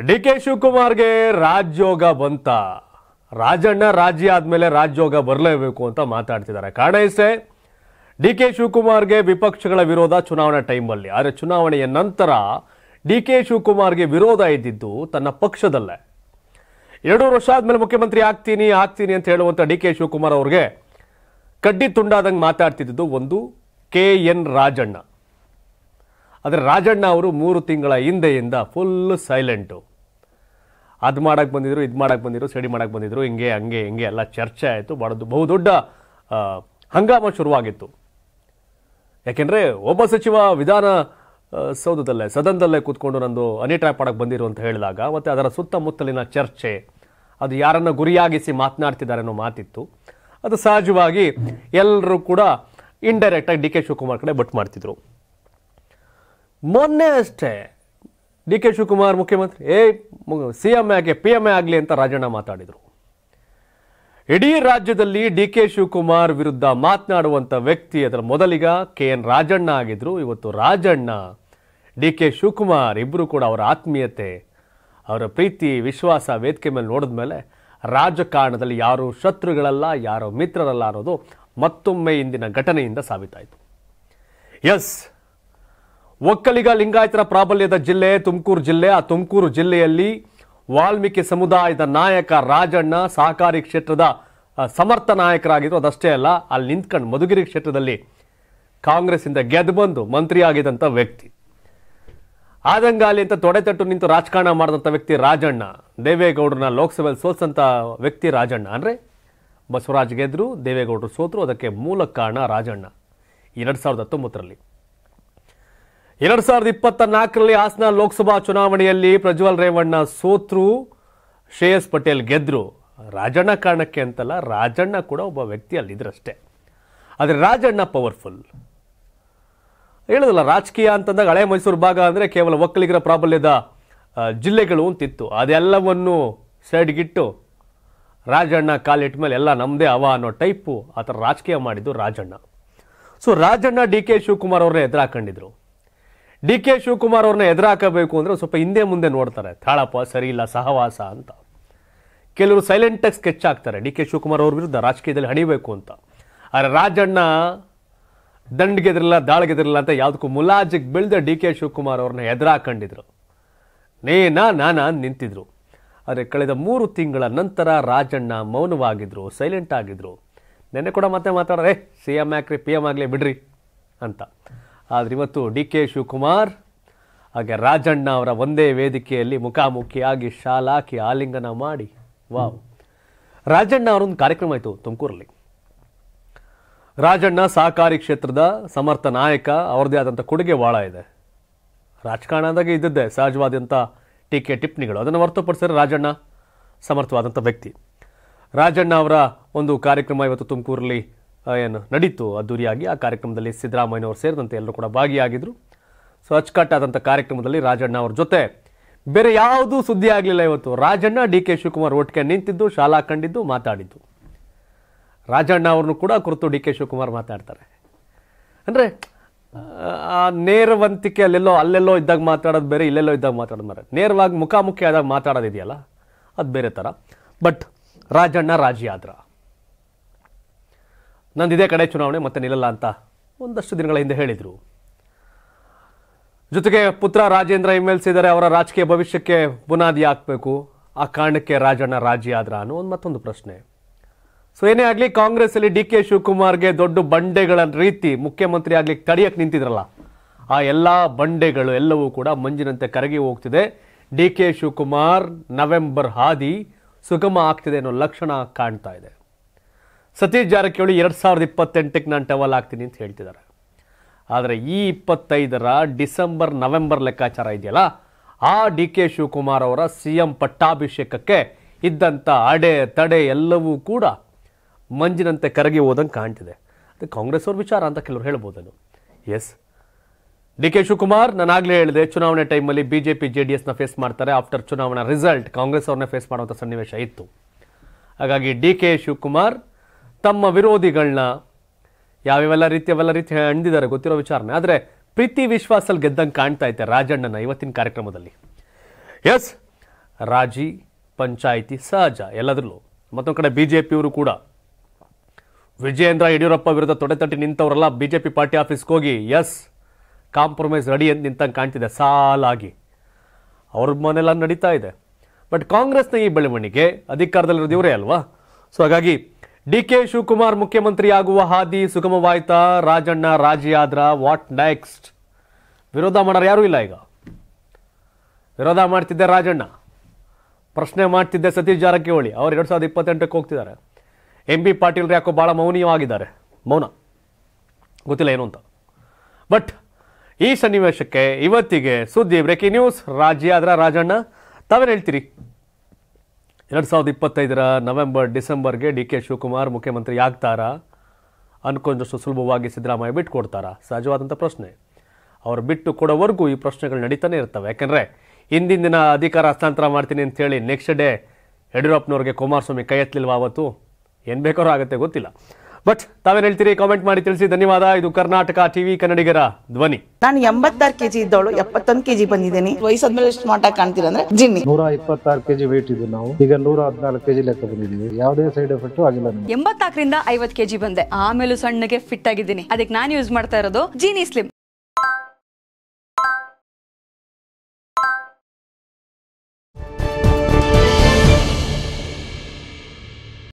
ಡಿ.ಕೆ. ಶಿವಕುಮಾರ್ಗೆ ರಾಜ್ಯೋಗ ಬಂತ. ರಾಜಣ್ಣ ರಾಜ್ಯ ಆದ್ಮೇಲೆ ರಾಜ್ಯೋಗ ಬರಲೇಬೇಕು ಅಂತ ಮಾತಾಡ್ತಿದ್ದಾರೆ. ಕಾರಣ ಇಷ್ಟೇ, ಡಿ.ಕೆ. ಶಿವಕುಮಾರ್ಗೆ ವಿಪಕ್ಷಗಳ ವಿರೋಧ ಚುನಾವಣಾ ಟೈಮಲ್ಲಿ. ಆದರೆ ಚುನಾವಣೆಯ ನಂತರ ಡಿ.ಕೆ. ಶಿವಕುಮಾರ್ಗೆ ವಿರೋಧ ಇದ್ದಿದ್ದು ತನ್ನ ಪಕ್ಷದಲ್ಲೇ. 2 ವರ್ಷ ಆದ್ಮೇಲೆ ಮುಖ್ಯಮಂತ್ರಿ ಆಗ್ತೀನಿ ಅಂತ ಹೇಳುವಂತ ಡಿ.ಕೆ. ಶಿವಕುಮಾರ್ ಅವ್ರಿಗೆ ಕಡ್ಡಿ ತುಂಡಾದಂಗೆ ಮಾತಾಡ್ತಿದ್ದು ಒಂದು ಕೆ.ಎನ್. ರಾಜಣ್ಣ. ಆದರೆ ರಾಜಣ್ಣ ಅವರು 3 ತಿಂಗಳ ಹಿಂದೆಯಿಂದ ಫುಲ್ ಸೈಲೆಂಟು. ಅದು ಮಾಡಕ್ಕೆ ಬಂದಿದ್ರು, ಇದು ಮಾಡಕ್ಕೆ ಬಂದಿದ್ರು, ಸ್ಟಡಿ ಮಾಡಕ್ಕೆ ಬಂದಿದ್ರು, ಹಿಂಗೆ ಹಂಗೆ ಹಿಂಗೆ ಎಲ್ಲ ಚರ್ಚೆ ಆಯಿತು. ಬಹುದೊಡ್ಡ ಹಂಗಾಮ ಶುರುವಾಗಿತ್ತು. ಯಾಕೆಂದರೆ ಒಬ್ಬ ಸಚಿವ ವಿಧಾನ ಸದನದಲ್ಲೇ ಕೂತ್ಕೊಂಡು ನಂದು ಹನಿ ಟ್ರ್ಯಾಪ್ ಮಾಡಕ್ಕೆ ಬಂದಿರು ಅಂತ ಹೇಳಿದಾಗ ಮತ್ತು ಅದರ ಸುತ್ತಮುತ್ತಲಿನ ಚರ್ಚೆ, ಅದು ಯಾರನ್ನು ಗುರಿಯಾಗಿಸಿ ಮಾತನಾಡ್ತಿದ್ದಾರೆ ಅನ್ನೋ ಮಾತಿತ್ತು. ಅದು ಸಹಜವಾಗಿ ಎಲ್ಲರೂ ಕೂಡ ಇಂಡೈರೆಕ್ಟಾಗಿ ಡಿ.ಕೆ. ಶಿವಕುಮಾರ್ ಕಡೆ ಬಟ್ ಮಾಡ್ತಿದ್ರು. ಮೊನ್ನೆ ಅಷ್ಟೇ ಡಿ.ಕೆ. ಶಿವಕುಮಾರ್ ಮುಖ್ಯಮಂತ್ರಿ ಸಿ.ಎಂ ಯಾಕೆ PM ಆಗಲಿ ಅಂತ ರಾಜಣ್ಣ ಮಾತಾಡಿದರು. ಇಡೀ ರಾಜ್ಯದಲ್ಲಿ ಡಿ.ಕೆ. ಶಿವಕುಮಾರ್ ವಿರುದ್ಧ ಮಾತನಾಡುವಂಥ ವ್ಯಕ್ತಿ ಅದರ ಮೊದಲಿಗ ಕೆ.ಎನ್. ರಾಜಣ್ಣ ಆಗಿದ್ರು. ಇವತ್ತು ರಾಜಣ್ಣ ಡಿ.ಕೆ. ಶಿವಕುಮಾರ್ ಇಬ್ಬರು ಕೂಡ ಅವರ ಆತ್ಮೀಯತೆ, ಅವರ ಪ್ರೀತಿ ವಿಶ್ವಾಸ ವೇದಿಕೆ ಮೇಲೆ ನೋಡಿದ್ಮೇಲೆ ರಾಜಕಾರಣದಲ್ಲಿ ಯಾರು ಶತ್ರುಗಳಲ್ಲ, ಯಾರೋ ಮಿತ್ರರಲ್ಲ ಅನ್ನೋದು ಮತ್ತೊಮ್ಮೆ ಇಂದಿನ ಘಟನೆಯಿಂದ ಸಾಬೀತಾಯಿತು. ಎಸ್, ಒಕ್ಕಲಿಗ ಲಿಂಗಾಯತರ ಪ್ರಾಬಲ್ಯದ ಜಿಲ್ಲೆ ತುಮಕೂರು ಜಿಲ್ಲೆ. ಆ ತುಮಕೂರು ಜಿಲ್ಲೆಯಲ್ಲಿ ವಾಲ್ಮೀಕಿ ಸಮುದಾಯದ ನಾಯಕ ರಾಜಣ್ಣ ಸಹಕಾರಿ ಕ್ಷೇತ್ರದ ಸಮರ್ಥ ನಾಯಕರಾಗಿದ್ರು. ಅದಷ್ಟೇ ಅಲ್ಲ, ಅಲ್ಲಿ ನಿಂತ್ಕೊಂಡು ಮಧುಗಿರಿ ಕ್ಷೇತ್ರದಲ್ಲಿ ಕಾಂಗ್ರೆಸ್ಸಿಂದ ಗೆದ್ದು ಬಂದು ಮಂತ್ರಿ ಆಗಿದ್ದಂಥ ವ್ಯಕ್ತಿ. ಆದಂಗಾಲಿ ಅಂತ ತೊಡೆತಟ್ಟು ನಿಂತು ರಾಜಕಾರಣ ಮಾಡಿದಂಥ ವ್ಯಕ್ತಿ ರಾಜಣ್ಣ. ದೇವೇಗೌಡರನ್ನ ಲೋಕಸಭೆಯಲ್ಲಿ ಸೋಲ್ಸಂತ ವ್ಯಕ್ತಿ ರಾಜಣ್ಣ. ಅಂದರೆ ಬಸವರಾಜ್ ಗೆದ್ರು, ದೇವೇಗೌಡರು ಸೋತರು. ಅದಕ್ಕೆ ಮೂಲ ಕಾರಣ ರಾಜಣ್ಣ. 2019ರಲ್ಲಿ 2024ರಲ್ಲಿ ಹಾಸನ ಲೋಕಸಭಾ ಚುನಾವಣೆಯಲ್ಲಿ ಪ್ರಜ್ವಲ್ ರೇವಣ್ಣ ಸೋತ್ರು, ಶ್ರೇಯಸ್ ಪಟೇಲ್ ಗೆದ್ರು. ರಾಜಣ್ಣ ಕಾರಣಕ್ಕೆ ಅಂತಲ್ಲ, ರಾಜಣ್ಣ ಕೂಡ ಒಬ್ಬ ವ್ಯಕ್ತಿ ಅಲ್ಲಿದ್ರಷ್ಟೇ. ಆದರೆ ರಾಜಣ್ಣ ಪವರ್ಫುಲ್. ಹೇಳೋದಲ್ಲ, ರಾಜಕೀಯ ಅಂತಂದಾಗ ಹಳೆ ಮೈಸೂರು ಭಾಗ ಅಂದರೆ ಕೇವಲ ಒಕ್ಕಲಿಗರ ಪ್ರಾಬಲ್ಯದ ಜಿಲ್ಲೆಗಳು ಅಂತಿತ್ತು. ಅದೆಲ್ಲವನ್ನು ಸೈಡ್ಗಿಟ್ಟು ರಾಜಣ್ಣ ಕಾಲಿಟ್ಟ ಮೇಲೆ ಎಲ್ಲ ನಮ್ಮದೇ ಅವ ಅನ್ನೋ ಟೈಪು ಆ ಥರ ರಾಜಕೀಯ ಮಾಡಿದ್ದು ರಾಜಣ್ಣ. ಸೊ ರಾಜಣ್ಣ ಡಿ.ಕೆ. ಶಿವಕುಮಾರ್ ಅವ್ರನ್ನ ಎದುರಾಕೊಂಡಿದ್ರು. ಡಿ.ಕೆ. ಶಿವಕುಮಾರ್ ಅವ್ರನ್ನ ಎದುರಾಕಬೇಕು ಅಂದರೆ ಸ್ವಲ್ಪ ಹಿಂದೆ ಮುಂದೆ ನೋಡ್ತಾರೆ. ತಾಳಪ್ಪ ಸರಿ ಇಲ್ಲ, ಸಹವಾಸ ಅಂತ. ಕೆಲವರು ಸೈಲೆಂಟಾಗಿ ಸ್ಕೆಚ್ ಆಗ್ತಾರೆ ಡಿ.ಕೆ. ಶಿವಕುಮಾರ್ ಅವ್ರ ವಿರುದ್ಧ ರಾಜಕೀಯದಲ್ಲಿ ಹಣಿಬೇಕು ಅಂತ. ಆದರೆ ರಾಜಣ್ಣ ದಂಡ್ಗೆದಿರಲ್ಲ, ದಾಳಿಗೆದಿರಲ್ಲ ಅಂತ ಯಾವುದಕ್ಕೂ ಮುಲಾಜಿಗೆ ಬೆಳೆದ ಡಿ.ಕೆ. ಶಿವಕುಮಾರ್ ಅವ್ರನ್ನ ಎದುರಾಕೊಂಡಿದ್ರು. ನಾನಾ ನಿಂತಿದ್ರು. ಆದರೆ ಕಳೆದ 3 ತಿಂಗಳ ನಂತರ ರಾಜಣ್ಣ ಮೌನವಾಗಿದ್ರು, ಸೈಲೆಂಟ್ ಆಗಿದ್ರು. ನೆನ್ನೆ ಕೂಡ ಮತ್ತೆ ಮಾತಾಡೋರೆ ಸಿ.ಎಂ ಯಾಕ್ರಿ PM ಆಗಲಿ ಬಿಡ್ರಿ ಅಂತ. ಆದರೆ ಇವತ್ತು ಡಿ.ಕೆ. ಶಿವಕುಮಾರ್ ಹಾಗೆ ರಾಜಣ್ಣ ಅವರ ಒಂದೇ ವೇದಿಕೆಯಲ್ಲಿ ಮುಖಾಮುಖಿಯಾಗಿ ಶಾಲಾಕಿ ಆಲಿಂಗನ ಮಾಡಿ ವಾವ್. ರಾಜಣ್ಣ ಅವರೊಂದು ಕಾರ್ಯಕ್ರಮ ಆಯಿತು ತುಮಕೂರಲ್ಲಿ. ರಾಜಣ್ಣ ಸಹಕಾರಿ ಕ್ಷೇತ್ರದ ಸಮರ್ಥ ನಾಯಕ, ಅವ್ರದ್ದೇ ಆದಂಥ ಕೊಡುಗೆ ಭಾಳ ಇದೆ. ರಾಜಕಾರಣದಾಗೆ ಇದ್ದದ್ದೇ ಸಹಜವಾದಂಥ ಟೀಕೆ ಟಿಪ್ಪಣಿಗಳು. ಅದನ್ನು ಹೊರತುಪಡಿಸಿದ್ರೆ ರಾಜಣ್ಣ ಸಮರ್ಥವಾದಂಥ ವ್ಯಕ್ತಿ. ರಾಜಣ್ಣ ಅವರ ಒಂದು ಕಾರ್ಯಕ್ರಮ ಇವತ್ತು ತುಮಕೂರಲ್ಲಿ ಏನು ನಡೀತು ಅದ್ದೂರಿಯಾಗಿ. ಆ ಕಾರ್ಯಕ್ರಮದಲ್ಲಿ ಸಿದ್ದರಾಮಯ್ಯನವರು ಸೇರಿದಂತೆ ಎಲ್ಲರೂ ಕೂಡ ಭಾಗಿಯಾಗಿದ್ದರು. ಸೊ ಅಚ್ಚುಕಟ್ಟಾದಂಥ ಕಾರ್ಯಕ್ರಮದಲ್ಲಿ ರಾಜಣ್ಣ ಅವ್ರ ಜೊತೆ ಬೇರೆ ಯಾವುದೂ ಸುದ್ದಿ ಆಗಲಿಲ್ಲ. ಇವತ್ತು ರಾಜಣ್ಣ ಡಿ.ಕೆ. ಶಿವಕುಮಾರ್ ಒಟ್ಟಿಗೆ ನಿಂತಿದ್ದು, ಶಾಲಾ ಕಂಡಿದ್ದು, ಮಾತಾಡಿದ್ದು. ರಾಜಣ್ಣ ಅವ್ರನ್ನು ಕೂಡ ಕುರಿತು ಡಿ.ಕೆ. ಶಿವಕುಮಾರ್ ಮಾತಾಡ್ತಾರೆ. ಅಂದರೆ ಆ ನೇರವಂತಿಕೆ ಅಲ್ಲೆಲ್ಲೋ ಇದ್ದಾಗ ಮಾತಾಡೋದು ಬೇರೆ, ಇಲ್ಲೆಲ್ಲೋ ಇದ್ದಾಗ ಮಾತಾಡೋದು ಬೇರೆ. ನೇರವಾಗಿ ಮುಖಾಮುಖಿ ಆದಾಗ ಮಾತಾಡೋದಿದೆಯಲ್ಲ, ಅದು ಬೇರೆ ಥರ. ಬಟ್ ರಾಜಣ್ಣ ರಾಜಿ ಆದ್ರ. ನಂದು ಇದೇ ಕಡೆ ಚುನಾವಣೆ ಮತ್ತೆ ನಿಲ್ಲಲ್ಲ ಅಂತ ಒಂದಷ್ಟು ದಿನಗಳ ಹಿಂದೆ ಹೇಳಿದರು. ಜೊತೆಗೆ ಪುತ್ರ ರಾಜೇಂದ್ರ MLC ಇದ್ದಾರೆ, ಅವರ ರಾಜಕೀಯ ಭವಿಷ್ಯಕ್ಕೆ ಬುನಾದಿ ಹಾಕಬೇಕು. ಆ ಕಾರಣಕ್ಕೆ ರಾಜಣ್ಣ ರಾಜಿ ಆದ್ರ ಅನ್ನೋ ಮತ್ತೊಂದು ಪ್ರಶ್ನೆ. ಸೊ ಏನೇ ಆಗಲಿ, ಕಾಂಗ್ರೆಸ್ಸಲ್ಲಿ ಡಿ.ಕೆ. ಶಿವಕುಮಾರ್ಗೆ ದೊಡ್ಡ ಬಂಡೆಗಳ ರೀತಿ ಮುಖ್ಯಮಂತ್ರಿ ಆಗ್ಲಿಕ್ಕೆ ತಡೆಯಕ್ಕೆ ನಿಂತಿದ್ರಲ್ಲ, ಆ ಎಲ್ಲ ಬಂಡೆಗಳು ಎಲ್ಲವೂ ಕೂಡ ಮಂಜಿನಂತೆ ಕರಗಿ ಹೋಗ್ತಿದೆ. ಡಿ.ಕೆ. ಶಿವಕುಮಾರ್ ನವೆಂಬರ್ ಹಾದಿ ಸುಗಮ ಆಗ್ತಿದೆ ಅನ್ನೋ ಲಕ್ಷಣ ಕಾಣ್ತಾ ಇದೆ. ಸತೀಶ್ ಜಾರಕಿಹೊಳಿ 2028ಕ್ಕೆ ನಾನು ಟವಲ್ ಆಗ್ತೀನಿ ಅಂತ ಹೇಳ್ತಿದ್ದಾರೆ. ಆದರೆ ಈ 25ರ ಡಿಸೆಂಬರ್ ನವೆಂಬರ್ ಲೆಕ್ಕಾಚಾರ ಇದೆಯಲ್ಲ, ಆ ಡಿ.ಕೆ. ಶಿವಕುಮಾರ್ ಅವರ CM ಪಟ್ಟಾಭಿಷೇಕಕ್ಕೆ ಇದ್ದಂಥ ಅಡೆ ತಡೆ ಎಲ್ಲವೂ ಕೂಡ ಮಂಜಿನಂತೆ ಕರಗಿ ಹೋದಂಗೆ ಕಾಣ್ತಿದೆ. ಅದು ಕಾಂಗ್ರೆಸ್ ಅವ್ರ ವಿಚಾರ ಅಂತ ಕೆಲವರು ಹೇಳ್ಬೋದನ್ನು. ಎಸ್, ಡಿ.ಕೆ. ಶಿವಕುಮಾರ್ ನಾನಾಗಲೇ ಹೇಳಿದೆ, ಚುನಾವಣೆ ಟೈಮಲ್ಲಿ BJP JDSನ ಫೇಸ್ ಮಾಡ್ತಾರೆ. ಆಫ್ಟರ್ ಚುನಾವಣಾ ರಿಸಲ್ಟ್ ಕಾಂಗ್ರೆಸ್ ಅವ್ರನ್ನೇ ಫೇಸ್ ಮಾಡುವಂಥ ಸನ್ನಿವೇಶ ಇತ್ತು. ಹಾಗಾಗಿ ಡಿ.ಕೆ. ಶಿವಕುಮಾರ್ ತಮ್ಮ ವಿರೋಧಿಗಳನ್ನ ಯಾವೆಲ್ಲ ರೀತಿ ಹಂದಿದ್ದಾರೆ ಗೊತ್ತಿರೋ ವಿಚಾರನೆ. ಆದರೆ ಪ್ರೀತಿ ವಿಶ್ವಾಸಲ್ಲಿ ಗೆದ್ದಂಗೆ ಕಾಣ್ತಾ ಐತೆ ರಾಜಣ್ಣನ ಇವತ್ತಿನ ಕಾರ್ಯಕ್ರಮದಲ್ಲಿ. ಎಸ್, ರಾಜಿ ಪಂಚಾಯಿತಿ ಸಹಜ ಎಲ್ಲದರಲ್ಲೂ. ಮತ್ತೊಂದು ಕಡೆ ಬಿಜೆಪಿಯವರು ಕೂಡ ವಿಜಯೇಂದ್ರ ಯಡಿಯೂರಪ್ಪ ವಿರುದ್ಧ ತೊಡೆತಟ್ಟಿ ನಿಂತವರೆಲ್ಲ ಬಿಜೆಪಿ ಪಾರ್ಟಿ ಆಫೀಸ್ಗೆ ಹೋಗಿ ಎಸ್ ಕಾಂಪ್ರಮೈಸ್ ರೆಡಿ ಅಂತ ನಿಂತಂಗೆ ಕಾಣ್ತಿದೆ ಸಾಲಾಗಿ. ಅವ್ರ ಮನೆಲ್ಲ ನಡೀತಾ ಇದೆ. ಬಟ್ ಕಾಂಗ್ರೆಸ್ನ ಈ ಬೆಳವಣಿಗೆ ಅಧಿಕಾರದಲ್ಲಿರೋದು ಇವರೇ ಅಲ್ವಾ. ಸೊ ಹಾಗಾಗಿ ಡಿ.ಕೆ. ಶಿವಕುಮಾರ್ ಮುಖ್ಯಮಂತ್ರಿ ಆಗುವ ಹಾದಿ ಸುಗಮವಾಯ್ತಾ? ರಾಜಣ್ಣ ರಾಜಿ ಆದ್ರ? What next? ವಿರೋಧ ಮಾಡೋರು ಯಾರೂ ಇಲ್ಲ. ಈಗ ವಿರೋಧ ಮಾಡ್ತಿದ್ದೆ ರಾಜಣ್ಣ, ಪ್ರಶ್ನೆ ಮಾಡ್ತಿದ್ದೆ ಸತೀಶ್ ಜಾರಕಿಹೊಳಿ. ಅವ್ರು 2028ಕ್ಕೆ ಹೋಗ್ತಿದ್ದಾರೆ. ಎಂ.ಬಿ. ಪಾಟೀಲ್ ಯಾಕೋ ಭಾಳ ಮೌನ ಗೊತ್ತಿಲ್ಲ ಏನು ಅಂತ. ಬಟ್ ಈ ಸನ್ನಿವೇಶಕ್ಕೆ ಇವತ್ತಿಗೆ ಸುದ್ದಿ ಬ್ರೇಕಿಂಗ್ ನ್ಯೂಸ್. ರಾಜಿ ಆದ್ರ ರಾಜಣ್ಣ? ತಾವೇನು ಹೇಳ್ತೀರಿ? 2025 ನವೆಂಬರ್ ಡಿಸೆಂಬರ್ಗೆ ಡಿ.ಕೆ. ಶಿವಕುಮಾರ್ ಮುಖ್ಯಮಂತ್ರಿ ಆಗ್ತಾರಾ? ಅನ್ಕೊಂಡಷ್ಟು ಸುಲಭವಾಗಿ ಸಿದ್ದರಾಮಯ್ಯ ಬಿಟ್ಟು ಕೊಡ್ತಾರಾ? ಸಹಜವಾದಂಥ ಪ್ರಶ್ನೆ. ಅವ್ರು ಬಿಟ್ಟು ಕೊಡೋವರೆಗೂ ಈ ಪ್ರಶ್ನೆಗಳು ನಡೀತಾನೆ ಇರ್ತವೆ. ಯಾಕಂದರೆ ಹಿಂದಿನ ದಿನ ಅಧಿಕಾರ ಹಸ್ತಾಂತರ ಮಾಡ್ತೀನಿ ಅಂತೇಳಿ ನೆಕ್ಸ್ಟ್ ಡೇ ಯಡಿಯೂರಪ್ಪನವ್ರಿಗೆ ಕುಮಾರಸ್ವಾಮಿ ಕೈ ಎತ್ತಲಿಲ್ವ? ಅವತ್ತು ಏನು ಬೇಕಾದ್ರೂ ಆಗುತ್ತೆ, ಗೊತ್ತಿಲ್ಲ. ಬಟ್ ತಾವೇನು ಹೇಳ್ತೀರಿ? ಕಾಮೆಂಟ್ ಮಾಡಿ ತಿಳಿಸಿ. ಧನ್ಯವಾದ. ಇದು ಕರ್ನಾಟಕ ಟಿವಿ, ಕನ್ನಡಿಗರ ಧ್ವನಿ. ನಾನು 86 kg ಇದ್ದವಳು 71 kg ಬಂದಿದ್ದೀನಿ. ವಯಸ್ಸಾದ್ಮೇಲೆ ಸ್ಮಾರ್ಟ್ ಆಗಿ ಕಾಣ್ತೀರಾ ಅಂದ್ರೆ ಜಿನ್ನಿ. 126 kg ವೇಟ್ ಇದೆ. ನಾವು ಈಗ 114 kg ಲೆಕ್ಕ ಬಂದಿದ್ದೀವಿ. ಯಾವುದೇ ಸೈಡ್ ಎಫೆಕ್ಟ್ ಆಗಿಲ್ಲ. 84ರಿಂದ 50 kg ಬಂದೆ. ಆಮೇಲೆ ಸಣ್ಣಗೆ ಫಿಟ್ ಆಗಿದ್ದೀನಿ. ಅದಕ್ಕೆ ನಾನು ಯೂಸ್ ಮಾಡ್ತಾ ಇರೋದು ಜೀನಿ ಸ್ಲಿಮ್.